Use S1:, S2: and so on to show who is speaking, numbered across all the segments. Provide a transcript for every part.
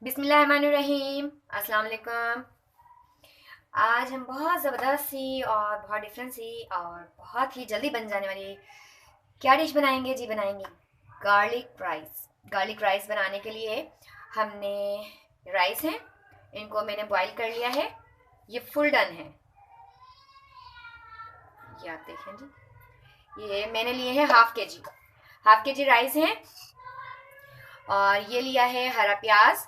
S1: बिस्मिल्लाहिर्रहमानिर्रहीम। अस्सलाम वालेकुम। आज हम बहुत ज़बरदस्त सी और बहुत डिफरेंट सी और बहुत ही जल्दी बन जाने वाली क्या डिश बनाएंगे जी? बनाएंगे गार्लिक राइस। गार्लिक राइस बनाने के लिए हमने राइस हैं, इनको मैंने बॉईल कर लिया है। ये फुल डन है, ये आप देखें जी। ये मैंने लिए हैं हाफ के जी राइस हैं। और ये लिया है हरा प्याज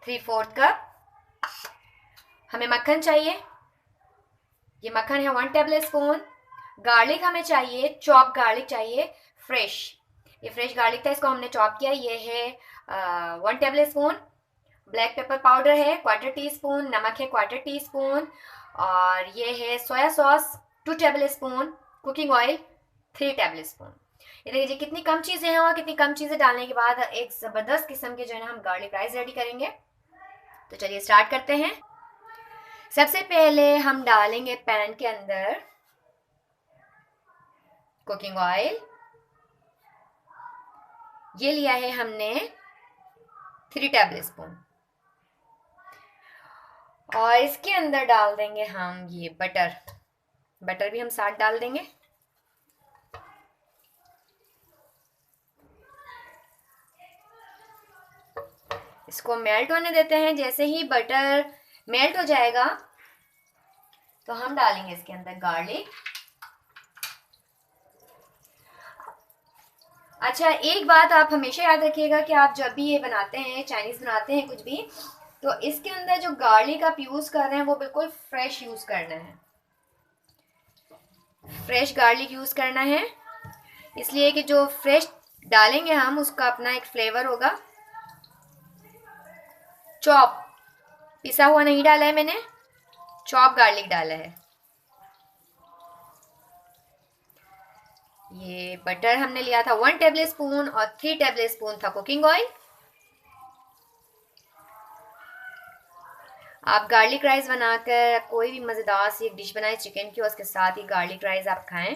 S1: 3/4 कप। हमें मक्खन चाहिए, ये मक्खन है 1 टेबल स्पून। गार्लिक हमें चाहिए, चॉप गार्लिक चाहिए, फ्रेश। ये फ्रेश गार्लिक था, इसको हमने चॉप किया। ये है 1 table spoon. Black pepper powder है 1/4 टी स्पून। नमक है 1/4 टी स्पून। और ये है soya sauce 2 table spoon. Cooking oil 3 table spoon. ये देखिए कितनी कम चीज़ें हैं, और कितनी कम चीज़ें डालने के बाद एक ज़बरदस्त किस्म के जो है ना हम गार्लिक राइस रेडी करेंगे। तो चलिए स्टार्ट करते हैं। सबसे पहले हम डालेंगे पैन के अंदर कुकिंग ऑयल। ये लिया है हमने 3 टेबल स्पून। और इसके अंदर डाल देंगे हम ये बटर। बटर भी हम साथ डाल देंगे। इसको मेल्ट होने देते हैं। जैसे ही बटर मेल्ट हो जाएगा तो हम डालेंगे इसके अंदर गार्लिक। अच्छा, एक बात आप हमेशा याद रखिएगा कि आप जब भी ये बनाते हैं, चाइनीज बनाते हैं कुछ भी, तो इसके अंदर जो गार्लिक आप यूज कर रहे हैं वो बिल्कुल फ्रेश यूज करना है। फ्रेश गार्लिक यूज करना है, इसलिए कि जो फ्रेश डालेंगे हम उसका अपना एक फ्लेवर होगा। चॉप पिसा हुआ नहीं डाला है मैंने, चॉप गार्लिक डाला है। ये बटर हमने लिया था 1 टेबल स्पून, और 3 टेबल स्पून था कुकिंग ऑयल। आप गार्लिक राइस बनाकर कोई भी मज़ेदार सी एक डिश बनाए चिकन की, और उसके साथ ही गार्लिक राइस आप खाएं,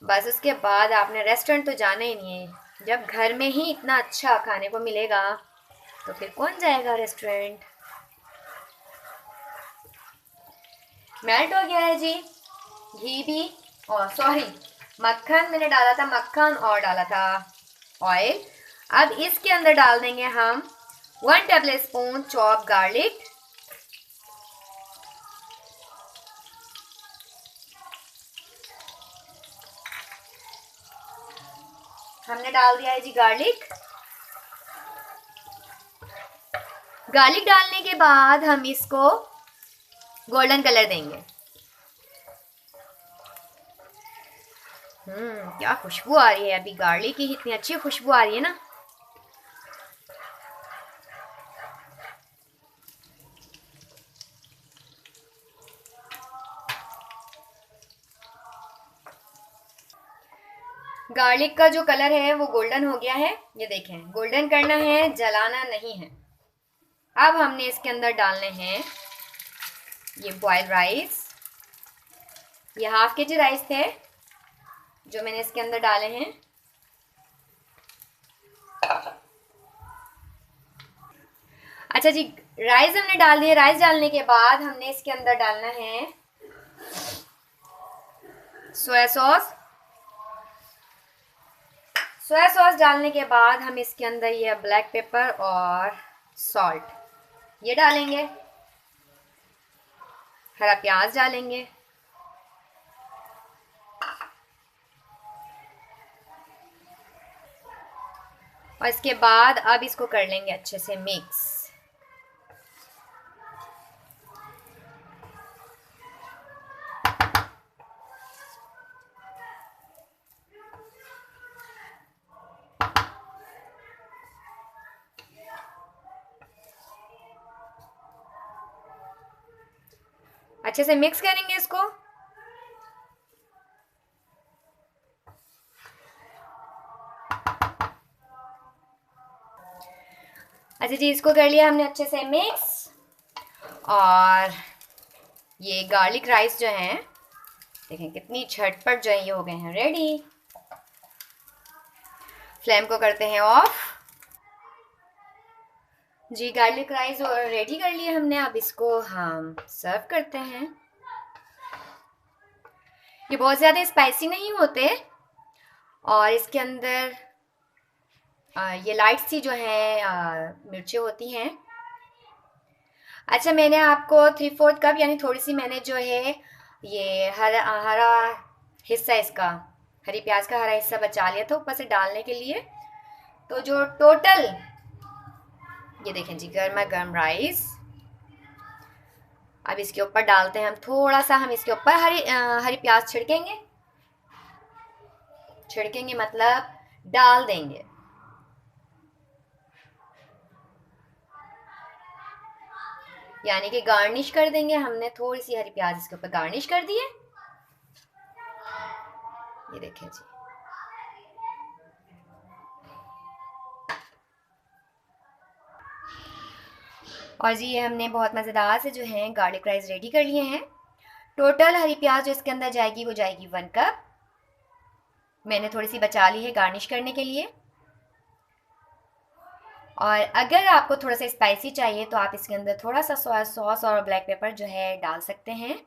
S1: बस उसके बाद आपने रेस्टोरेंट तो जाना ही नहीं है। जब घर में ही इतना अच्छा खाने को मिलेगा तो फिर कौन जाएगा रेस्टोरेंट। मेल्ट हो गया है जी घी भी, और सॉरी मक्खन मैंने डाला था, मक्खन और डाला था ऑयल। अब इसके अंदर डाल देंगे हम 1 टेबल स्पून चॉप गार्लिक। हमने डाल दिया है जी गार्लिक। गार्लिक डालने के बाद हम इसको गोल्डन कलर देंगे। क्या खुशबू आ रही है, अभी गार्लिक की इतनी अच्छी खुशबू आ रही है ना। गार्लिक का जो कलर है वो गोल्डन हो गया है, ये देखें। गोल्डन करना है, जलाना नहीं है। अब हमने इसके अंदर डालने हैं ये बॉइल्ड राइस। ये हाफ के जी राइस थे जो मैंने इसके अंदर डाले हैं। अच्छा जी, राइस हमने डाल दिए। राइस डालने के बाद हमने इसके अंदर डालना है सोया सॉस। सोया सॉस डालने के बाद हम इसके अंदर ये ब्लैक पेपर और सॉल्ट ये डालेंगे। हरा प्याज डालेंगे। और इसके बाद अब इसको कर लेंगे अच्छे से मिक्स। अच्छे से मिक्स करेंगे इसको। अच्छा जी, इसको कर लिया हमने अच्छे से मिक्स। और ये गार्लिक राइस जो हैं, देखें कितनी झटपट जो है ये हो गए हैं रेडी। फ्लेम को करते हैं ऑफ। जी गार्लिक राइस और रेडी कर लिए हमने। अब इसको हम सर्व करते हैं। ये बहुत ज़्यादा स्पाइसी नहीं होते और इसके अंदर ये लाइट सी जो है मिर्चें होती हैं। अच्छा, मैंने आपको 3/4 कप यानी थोड़ी सी मैंने जो है ये हरा हरा हिस्सा इसका, हरी प्याज का हरा हिस्सा बचा लिया था ऊपर से डालने के लिए। तो जो टोटल ये देखें जी, गर्मा गर्म राइस अब इसके ऊपर डालते हैं हम। थोड़ा सा हम इसके ऊपर हरी प्याज छिड़केंगे मतलब डाल देंगे। यानी कि गार्निश कर देंगे। हमने थोड़ी सी हरी प्याज इसके ऊपर गार्निश कर दी है। ये देखें जी, और जी ये हमने बहुत मज़ेदार से जो है गार्लिक राइस रेडी कर लिए हैं। टोटल हरी प्याज जो इसके अंदर जाएगी वो जाएगी 1 कप। मैंने थोड़ी सी बचा ली है गार्निश करने के लिए। और अगर आपको थोड़ा सा स्पाइसी चाहिए तो आप इसके अंदर थोड़ा सा सोया सॉस और ब्लैक पेपर जो है डाल सकते हैं।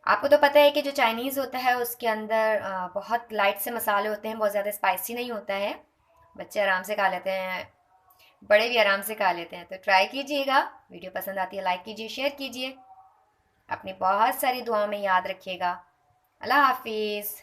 S1: आपको तो पता है कि जो चाइनीज़ होता है उसके अंदर बहुत लाइट से मसाले होते हैं, बहुत ज़्यादा स्पाइसी नहीं होता है। बच्चे आराम से खा लेते हैं, बड़े भी आराम से खा लेते हैं। तो ट्राई कीजिएगा। वीडियो पसंद आती है लाइक कीजिए, शेयर कीजिए। अपनी बहुत सारी दुआओं में याद रखिएगा। अल्लाह हाफिज़।